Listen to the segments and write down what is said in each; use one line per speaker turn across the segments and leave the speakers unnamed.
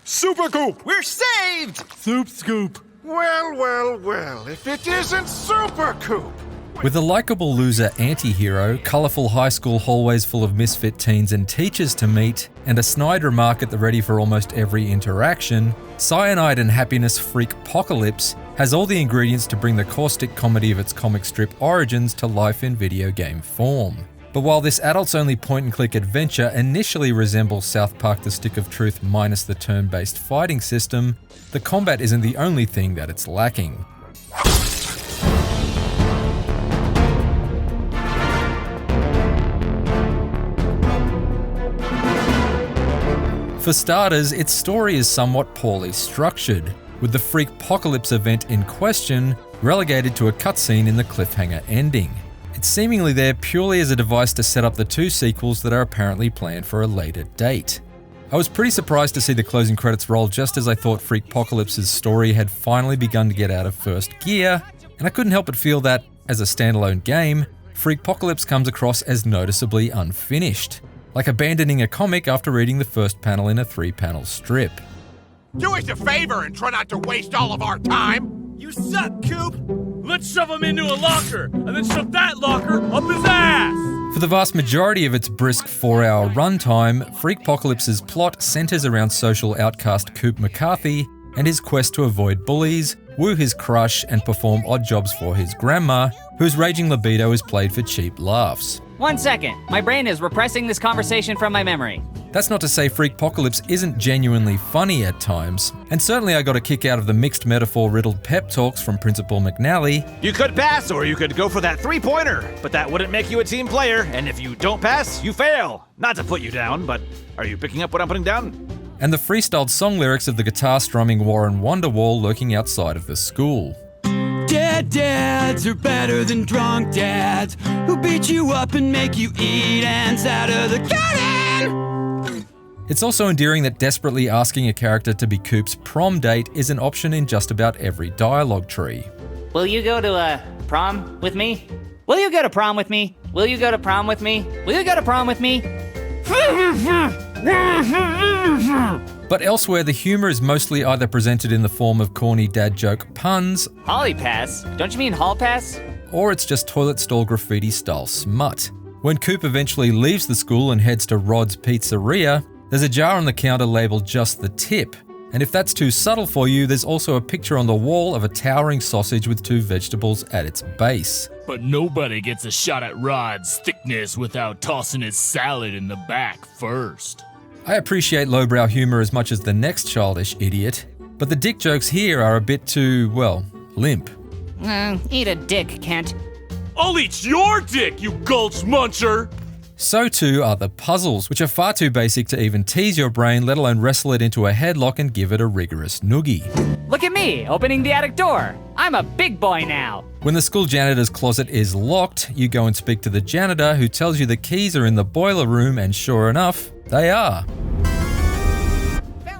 Super Coop!
We're saved!
Soup Scoop!
Well, if it isn't Super Coop!
With a likeable loser anti-hero, colourful high school hallways full of misfit teens and teachers to meet, and a snide remark at the ready for almost every interaction, Cyanide and Happiness Freakpocalypse has all the ingredients to bring the caustic comedy of its comic strip origins to life in video game form. But while this adults-only point-and-click adventure initially resembles South Park: The Stick of Truth minus the turn-based fighting system, the combat isn't the only thing that it's lacking. For starters, its story is somewhat poorly structured, with the Freakpocalypse event in question relegated to a cutscene in the cliffhanger ending. It's seemingly there purely as a device to set up the two sequels that are apparently planned for a later date. I was pretty surprised to see the closing credits roll just as I thought Freakpocalypse's story had finally begun to get out of first gear, and I couldn't help but feel that, as a standalone game, Freakpocalypse comes across as noticeably unfinished, like abandoning a comic after reading the first panel in a 3-panel strip.
Do us a favor and try not to waste all of our time!
You suck, Coop!
Let's shove him into a locker, and then shove that locker up his ass!
For the vast majority of its brisk 4-hour runtime, Freakpocalypse's plot centers around social outcast Coop McCarthy and his quest to avoid bullies, woo his crush, and perform odd jobs for his grandma, whose raging libido is played for cheap laughs.
1 second, my brain is repressing this conversation from my memory.
That's not to say Freakpocalypse isn't genuinely funny at times, and certainly I got a kick out of the mixed metaphor-riddled pep talks from Principal McNally.
You could pass, or you could go for that 3-pointer, but that wouldn't make you a team player, and if you don't pass, you fail. Not to put you down, but are you picking up what I'm putting down?
And the freestyled song lyrics of the guitar-strumming Warren Wonderwall lurking outside of the school.
Dead dads are better than drunk dads who beat you up and make you eat ants out of the garden.
It's also endearing that desperately asking a character to be Coop's prom date is an option in just about every dialogue tree.
Will you go to prom with me? Will you go to prom with me? Will you go to prom with me? Will you go to prom with me?
But elsewhere, the humour is mostly either presented in the form of corny dad joke puns,
Holly pass? Don't you mean hall pass?
or it's just toilet stall graffiti style smut. When Coop eventually leaves the school and heads to Rod's Pizzeria, there's a jar on the counter labelled just the tip. And if that's too subtle for you, there's also a picture on the wall of a towering sausage with 2 vegetables at its base.
But nobody gets a shot at Rod's thickness without tossing his salad in the back first.
I appreciate lowbrow humour as much as the next childish idiot, but the dick jokes here are a bit too, well, limp.
Eat a dick, Kent.
I'll eat your dick, you gulch muncher!
So too are the puzzles, which are far too basic to even tease your brain, let alone wrestle it into a headlock and give it a rigorous noogie.
Look at me, opening the attic door. I'm a big boy now.
When the school janitor's closet is locked, you go and speak to the janitor, who tells you the keys are in the boiler room, and sure enough, they are.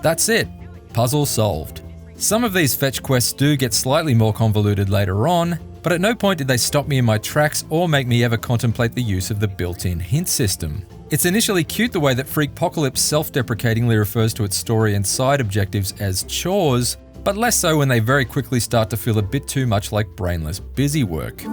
That's it. Puzzle solved. Some of these fetch quests do get slightly more convoluted later on, but at no point did they stop me in my tracks or make me ever contemplate the use of the built-in hint system. It's initially cute the way that Freakpocalypse self-deprecatingly refers to its story and side objectives as chores, but less so when they very quickly start to feel a bit too much like brainless busy work.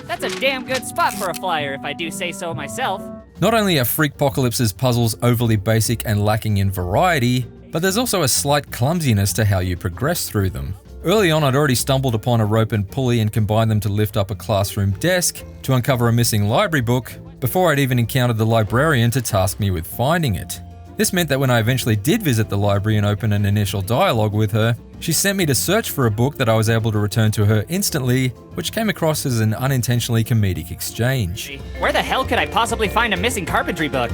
That's a damn good spot for a flyer if I do say so myself.
Not only are Freakpocalypse's puzzles overly basic and lacking in variety, but there's also a slight clumsiness to how you progress through them. Early on, I'd already stumbled upon a rope and pulley and combined them to lift up a classroom desk to uncover a missing library book before I'd even encountered the librarian to task me with finding it. This meant that when I eventually did visit the library and open an initial dialogue with her, she sent me to search for a book that I was able to return to her instantly, which came across as an unintentionally comedic exchange.
Where the hell could I possibly find a missing carpentry book?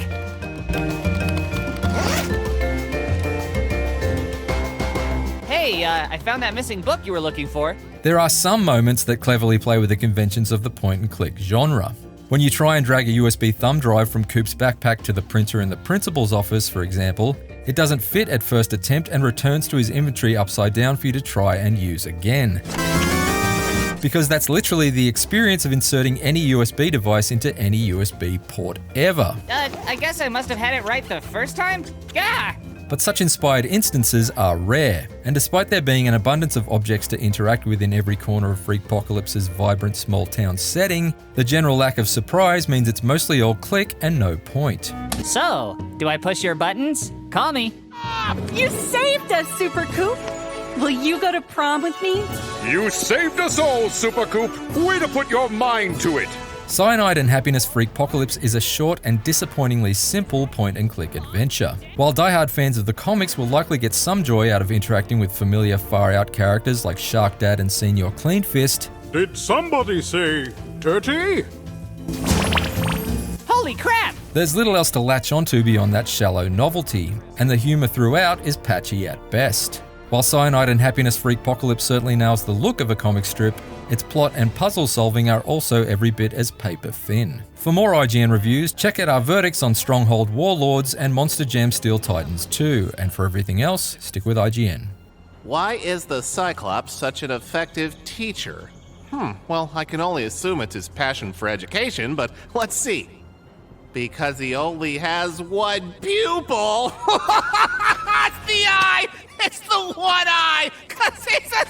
Hey, I found that missing book you were looking for.
There are some moments that cleverly play with the conventions of the point-and-click genre. When you try and drag a USB thumb drive from Coop's backpack to the printer in the principal's office, for example, it doesn't fit at first attempt and returns to his inventory upside down for you to try and use again. Because that's literally the experience of inserting any USB device into any USB port ever.
I guess I must have had it right the first time? Gah!
but such inspired instances are rare, and despite there being an abundance of objects to interact with in every corner of Freakpocalypse's vibrant small town setting, the general lack of surprise means it's mostly all click and no point.
So, do I push your buttons? Call me.
You saved us, Super Coop! Will you go to prom with me?
You saved us all, Super Coop. Way to put your mind to it.
Cyanide and Happiness Freakpocalypse is a short and disappointingly simple point-and-click adventure. While diehard fans of the comics will likely get some joy out of interacting with familiar far-out characters like Shark Dad and Señor Cleanfist,
Did somebody say dirty?
Holy crap!
there's little else to latch onto beyond that shallow novelty, and the humour throughout is patchy at best. While Cyanide and Happiness Freakpocalypse certainly nails the look of a comic strip, its plot and puzzle solving are also every bit as paper thin. For more IGN reviews, check out our verdicts on Stronghold Warlords and Monster Jam Steel Titans 2, and for everything else, stick with IGN.
Why is the Cyclops such an effective teacher? Well, I can only assume it's his passion for education, but let's see. Because he only has one pupil. It's the eye! It's the one eye! 'Cause he's a